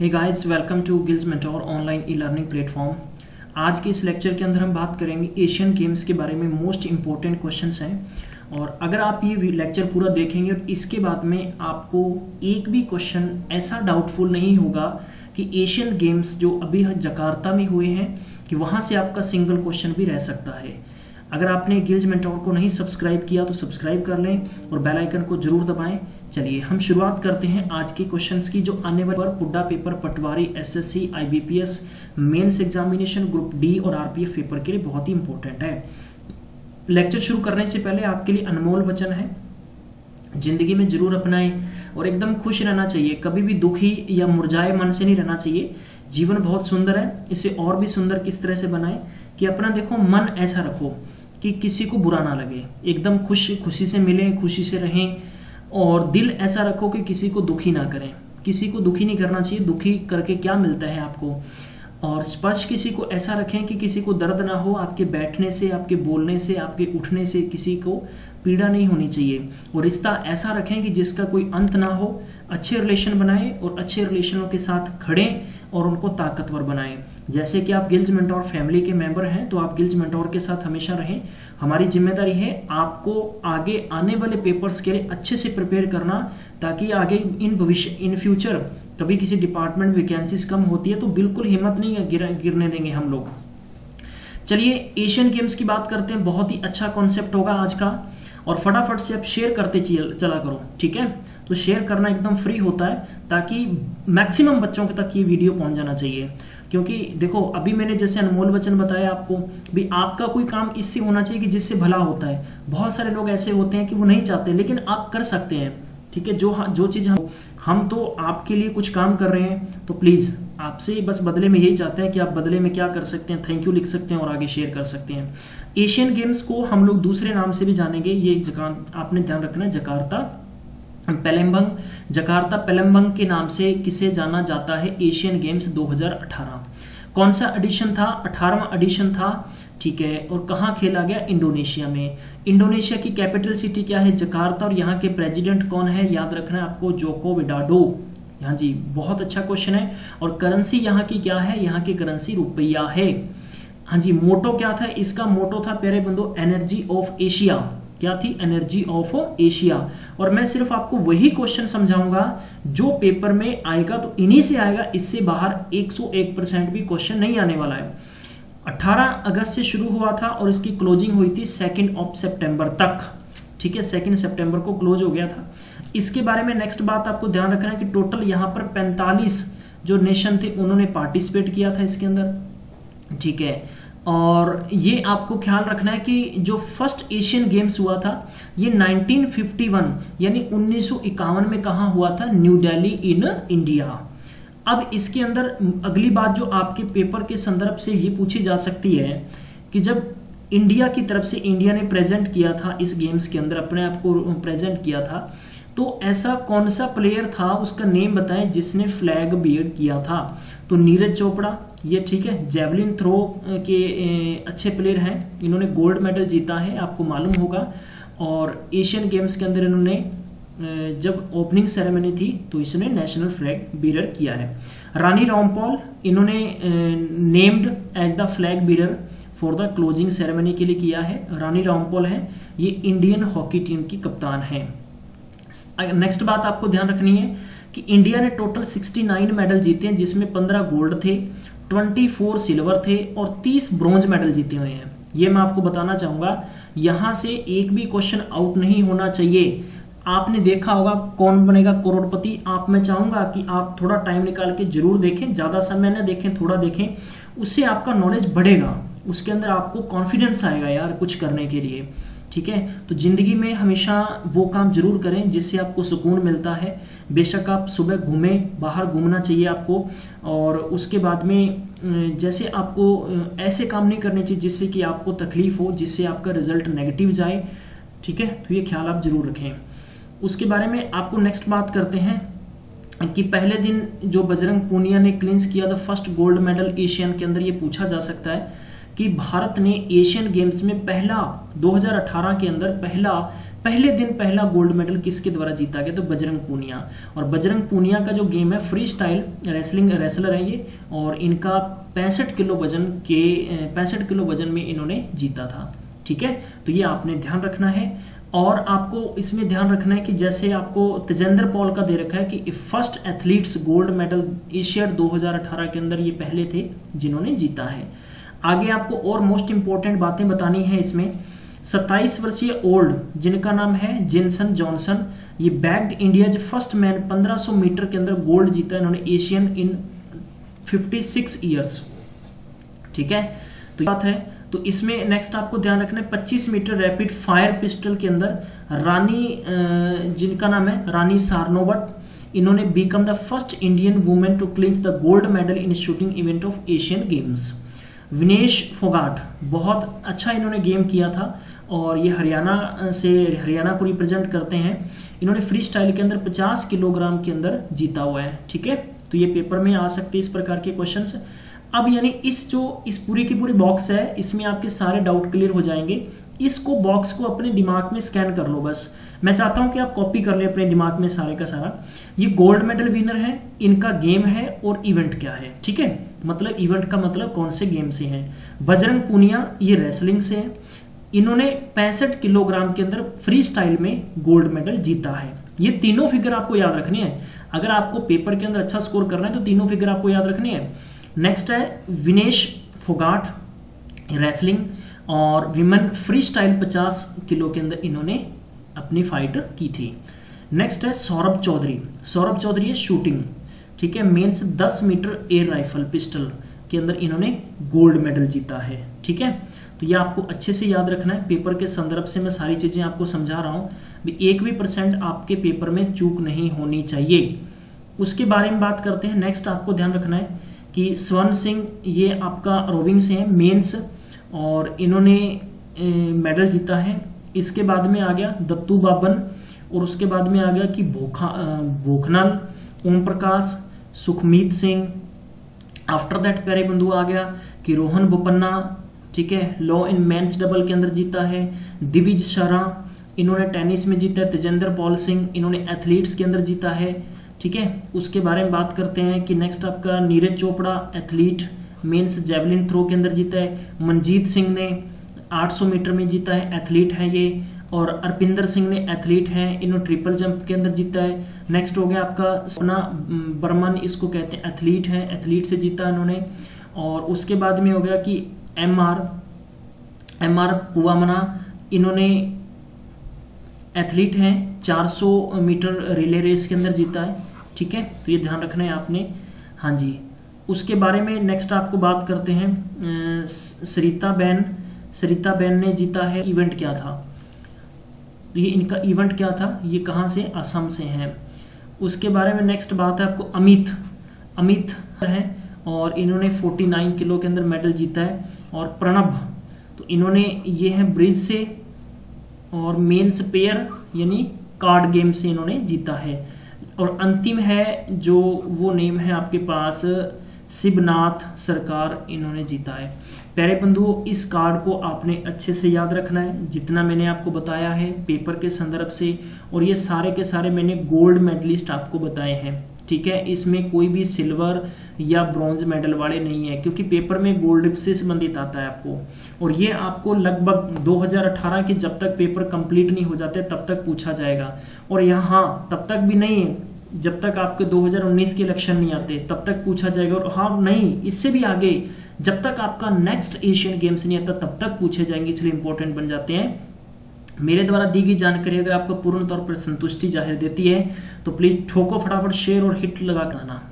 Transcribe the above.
Hey guys, welcome to Gills mentor online e learning platform. आज के इस लेक्चर के अंदर हम बात करेंगे एशियन गेम्स के बारे में। मोस्ट इंपॉर्टेंट क्वेश्चंस हैं और अगर आप ये लेक्चर पूरा देखेंगे और इसके बाद में आपको एक भी क्वेश्चन ऐसा डाउटफुल नहीं होगा कि एशियन गेम्स जो अभी जकार्ता में हुए हैं कि वहाँ से आपका सिंगल क्वेश्चन भी रह सकता है। अगर आपने गिल्स मेंटोर को नहीं सब्सक्राइब किया तो सब्सक्राइब कर लें और बेल आइकन को जरूर दबाएं। चलिए हम शुरुआत करते हैं आज के क्वेश्चंस की जो आने वाले PUDA paper, Patwari, SSC, IBPS, mains examination, group D और आरपीएफ पेपर के लिए बहुत ही इंपॉर्टेंट है। लेक्चर शुरू करने से पहले आपके लिए अनमोल वचन है, जिंदगी में जरूर अपनाएं और एकदम खुश रहना चाहिए। कभी भी दुखी या मुरझाए मन से नहीं रहना चाहिए। जीवन बहुत सुंदर है, इसे और भी सुंदर किस तरह से बनाएं कि अपना देखो मन ऐसा रखो कि किसी को बुरा ना लगे, एकदम खुशी से मिलें, खुशी से रहें और दिल ऐसा रखो कि किसी को दुखी ना करें। किसी को दुखी नहीं करना चाहिए, दुखी करके क्या मिलता है आपको। और स्पर्श किसी को ऐसा रखें कि किसी को दर्द ना हो, आपके बैठने से, आपके बोलने से, आपके उठने से किसी को पीड़ा नहीं होनी चाहिए। और रिश्ता ऐसा रखें कि जिसका कोई अंत ना हो। अच्छे रिलेशन बनाएं और अच्छे रिलेशनों के साथ खड़ें और उनको ताकतवर बनाएं। जैसे कि आप गिल्स मेंटोर फैमिली के मेंबर हैं तो आप गिल्स मेंटोर के साथ हमेशा रहें। हमारी जिम्मेदारी है आपको आगे आने वाले पेपर्स के लिए अच्छे से प्रिपेयर करना, ताकि आगे इन फ्यूचर कभी किसी डिपार्टमेंट वैकेंसीज कम होती है तो बिल्कुल हिम्मत नहीं गिरने देंगे हम लोग। चलिए एशियन गेम्स की बात करते हैं। बहुत ही अच्छा कॉन्सेप्ट होगा आज का और फटाफट से आप शेयर करते चला करो, ठीक है। तो शेयर करना एकदम फ्री होता है ताकि मैक्सिमम बच्चों के तक ये वीडियो पहुंच जाना चाहिए। क्योंकि देखो अभी मैंने जैसे अनमोल वचन बताया आपको भी, आपका कोई काम इससे होना चाहिए कि जिससे भला होता है। बहुत सारे लोग ऐसे होते हैं कि वो नहीं चाहते लेकिन आप कर सकते हैं, ठीक है। जो चीज हम तो आपके लिए कुछ काम कर रहे हैं तो प्लीज आपसे बस बदले में यही चाहते हैं कि आप बदले में क्या कर सकते हैं, थैंक यू लिख सकते हैं और आगे शेयर कर सकते हैं। एशियन गेम्स को हम लोग दूसरे नाम से भी जानेंगे, ये आपने ध्यान रखना है। जकार्ता पेलम्बंग के नाम से किसे जाना जाता है एशियन गेम्स 2018। कौन सा एडिशन था? 18वां एडिशन था, ठीक है। और कहाँ खेला गया? इंडोनेशिया में। इंडोनेशिया की कैपिटल सिटी क्या है? जकार्ता। और यहाँ के प्रेसिडेंट कौन है? याद रखना है आपको, जोको विडोडो। हाँ जी, बहुत अच्छा क्वेश्चन है। और करेंसी यहाँ की क्या है? यहाँ की करेंसी रुपया है। हाँ जी, मोटो क्या था इसका? मोटो था प्यारे बंधु एनर्जी ऑफ एशिया। क्या थी? Energy of Asia. और मैं सिर्फ आपको वही क्वेश्चन समझाऊंगा जो पेपर में आएगा, तो इन्हीं से आएगा, इससे बाहर 101% भी क्वेश्चन नहीं आने वाला है। 18 अगस्त से शुरू हुआ था और इसकी क्लोजिंग हुई थी 2 सितंबर तक, ठीक है। 2 सितंबर को क्लोज हो गया था। इसके बारे में नेक्स्ट बात आपको ध्यान रखना है कि टोटल यहाँ पर 45 जो नेशन थे उन्होंने पार्टिसिपेट किया था इसके अंदर, ठीक है। और ये आपको ख्याल रखना है कि जो फर्स्ट एशियन गेम्स हुआ था ये 1951 यानी 1951 में कहाँ हुआ था? New Delhi in India. अब इसके अंदर अगली बात जो आपके पेपर के संदर्भ से ये पूछी जा सकती है कि जब इंडिया की तरफ से इंडिया ने प्रेजेंट किया था इस गेम्स के अंदर, अपने आप को प्रेजेंट किया था, तो ऐसा कौन सा प्लेयर था, उसका नेम बताएं जिसने फ्लैग बियर्ड किया था? तो नीरज चोपड़ा, ये ठीक है। जेवलिन थ्रो के अच्छे प्लेयर हैं, इन्होंने गोल्ड मेडल जीता है, आपको मालूम होगा। और एशियन गेम्स के अंदर इन्होंने जब ओपनिंग सेरेमनी थी तो इसने नेशनल फ्लैग बीरर किया है। रानी रामपाल, इन्होंने named as the flag bearer for the closing ceremony के लिए किया है। रानी रामपाल है, ये इंडियन हॉकी टीम की कप्तान है। नेक्स्ट बात आपको ध्यान रखनी है कि इंडिया ने टोटल 69 मेडल जीते हैं, जिसमें 15 गोल्ड थे, 24 सिल्वर थे और 30 ब्रॉन्ज मेडल जीते हुए हैं। ये मैं आपको बताना चाहूंगा, यहां से एक भी क्वेश्चन आउट नहीं होना चाहिए। आपने देखा होगा कौन बनेगा करोड़पति, आप मैं चाहूंगा कि आप थोड़ा टाइम निकाल के जरूर देखें, ज्यादा समय ना देखें, थोड़ा देखें, उससे आपका नॉलेज बढ़ेगा, उसके अंदर आपको कॉन्फिडेंस आएगा यार कुछ करने के लिए, ठीक है। तो जिंदगी में हमेशा वो काम जरूर करें जिससे आपको सुकून मिलता है। बेशक आप सुबह घूमें, बाहर घूमना चाहिए आपको, और उसके बाद में जैसे आपको ऐसे काम नहीं करने चाहिए जिससे कि आपको तकलीफ हो, जिससे आपका रिजल्ट नेगेटिव जाए, ठीक है। तो ये ख्याल आप जरूर रखें। उसके बारे में आपको नेक्स्ट बात करते हैं कि पहले दिन जो बजरंग पूनिया ने क्लिंच किया था फर्स्ट गोल्ड मेडल एशियन के अंदर, ये पूछा जा सकता है कि भारत ने एशियन गेम्स में पहला 2018 के अंदर पहला पहले दिन पहला गोल्ड मेडल किसके द्वारा जीता गया? तो बजरंग पूनिया। और बजरंग पूनिया का जो गेम है फ्री स्टाइल रेसलिंग रेसलर है ये, और इनका 65 किलो वजन में इन्होंने जीता था। ठीक है, तो ये आपने ध्यान रखना है। और आपको इसमें ध्यान रखना है कि जैसे आपको तेजेंद्र पॉल का दे रखा है कि first athletes gold medal Asiad 2018 के अंदर ये पहले थे जिन्होंने जीता है। आगे आपको और मोस्ट इंपॉर्टेंट बातें बतानी है इसमें। 27 वर्षीय ओल्ड जिनका नाम है जेनसन जॉनसन, ये bagged India first man 1500 metre के अंदर गोल्ड जीता इन्होंने एशियन इन 56 ईयर्स। ठीक है, तो बात है। तो इसमें नेक्स्ट आपको ध्यान रखना है 25 मीटर रैपिड फायर पिस्टल के अंदर रानी जिनका नाम है रानी सारनोबट, इन्होंने become the first Indian women to clinch the gold medal in shooting event of Asian Games. Vinesh Phogat बहुत अच्छा इन्होंने गेम किया था और ये हरियाणा को रिप्रेजेंट करते हैं। इन्होंने फ्री स्टाइल के अंदर 50 किलोग्राम के अंदर जीता हुआ है। ठीक है, तो ये पेपर में आ सकते हैं इस प्रकार के क्वेश्चंस। अब यानी इस पूरी की पूरी बॉक्स है, इसमें आपके सारे डाउट क्लियर हो जाएंगे। इसको बॉक्स को अपने दिमाग में स्कैन कर लो बस। मैं चाहता हूं कि आप कॉपी कर ले अपने दिमाग में सारे का सारा। ये गोल्ड मेडल विनर है, इनका गेम है और इवेंट क्या है। ठीक है, मतलब इवेंट का मतलब कौन से गेम से है। बजरंग पूनिया ये रेसलिंग से है, इन्होंने 65 किलोग्राम के अंदर फ्री स्टाइल में गोल्ड मेडल जीता है। ये तीनों फिगर आपको याद रखनी है। अगर आपको पेपर के अंदर अच्छा स्कोर करना है तो तीनों फिगर आपको याद रखनी है। नेक्स्ट है विनेश फोगाट रेसलिंग और विमेन फ्री स्टाइल 50 किलो के अंदर इन्होंने अपनी फाइट की थी। नेक्स्ट है सौरभ चौधरी है शूटिंग। ठीक है, men's 10 metre air rifle pistol के अंदर इन्होंने गोल्ड मेडल जीता है। ठीक है, तो ये आपको अच्छे से याद रखना है। पेपर के संदर्भ से मैं सारी चीजें आपको समझा रहा हूं, 1% आपके पेपर में चूक नहीं होनी चाहिए। उसके बारे में बात करते हैं। नेक्स्ट आपको ध्यान रखना है कि स्वर्ण सिंह ये आपका रोविंग से है मेंस और इन्होंने मेडल जीता है। इसके बाद में आ गया दत्तू बाबन और उसके बाद में आ गया कि भोखनल, ओम प्रकाश, सुखमीत सिंह। आफ्टर दैट प्यारे बंधु आ गया कि रोहन बोपन्ना। ठीक है, लॉ इन मेंस डबल के अंदर जीता है। दिविज शरा इन्होंने टेनिस में जीता है। तेजेंद्र पॉल सिंह इन्होंने एथलीट्स के अंदर जीता है। ठीक है, उसके बारे में बात करते हैं कि नेक्स्ट आपका Neeraj Chopra athlete men's javelin throw के अंदर जीता है। मनजीत सिंह ने 800 मीटर में जीता है, एथलीट है ये। और अर्पिंदर सिंह ने एथलीट है, इन्होंने ट्रिपल जंप के अंदर जीता है। नेक्स्ट हो गया आपका सपना बर्मन, इसको कहते हैं एथलीट है, एथलीट से जीता इन्होंने। और उसके बाद में हो गया कि एम आर पुवामना इन्होंने एथलीट हैं, 400 मीटर रिले रेस के अंदर जीता है। ठीक है, तो ये ध्यान रखना है आपने। हाँ जी, उसके बारे में नेक्स्ट आपको बात करते हैं। सरिता बेन ने जीता है। इवेंट क्या था, ये इनका इवेंट क्या था, ये कहाँ से, असम से है। उसके बारे में नेक्स्ट बात है आपको अमित है और इन्होंने 49 किलो के अंदर मेडल जीता है। और प्रणब तो इन्होंने ये है ब्रिज से और मेंस पेयर यानी कार्ड गेम से इन्होंने जीता है। और अंतिम है जो वो नेम है आपके पास शिवनाथ सरकार, इन्होंने जीता है। प्यारे बंधुओं, इस कार्ड को आपने अच्छे से याद रखना है जितना मैंने आपको बताया है पेपर के संदर्भ से। और ये सारे के सारे मैंने गोल्ड मेडलिस्ट आपको बताए हैं। ठीक है, इसमें कोई भी सिल्वर या ब्रॉन्ज मेडल वाले नहीं है क्योंकि पेपर में गोल्ड से संबंधित आता है आपको। और ये आपको लगभग 2018 के जब तक पेपर कंप्लीट नहीं हो जाते तब तक पूछा जाएगा। और यहाँ तब तक भी नहीं है जब तक आपके 2019 के इलेक्शन नहीं आते तब तक पूछा जाएगा। और हाँ नहीं, इससे भी आगे जब तक आपका नेक्स्ट एशियन गेम्स नहीं आता तब तक पूछे जाएंगे, इसलिए इंपॉर्टेंट बन जाते हैं। मेरे द्वारा दी गई जानकारी अगर आपको पूर्ण तौर पर संतुष्टि जाहिर देती है तो प्लीज ठोको फटाफट शेयर और हिट लगा के आना।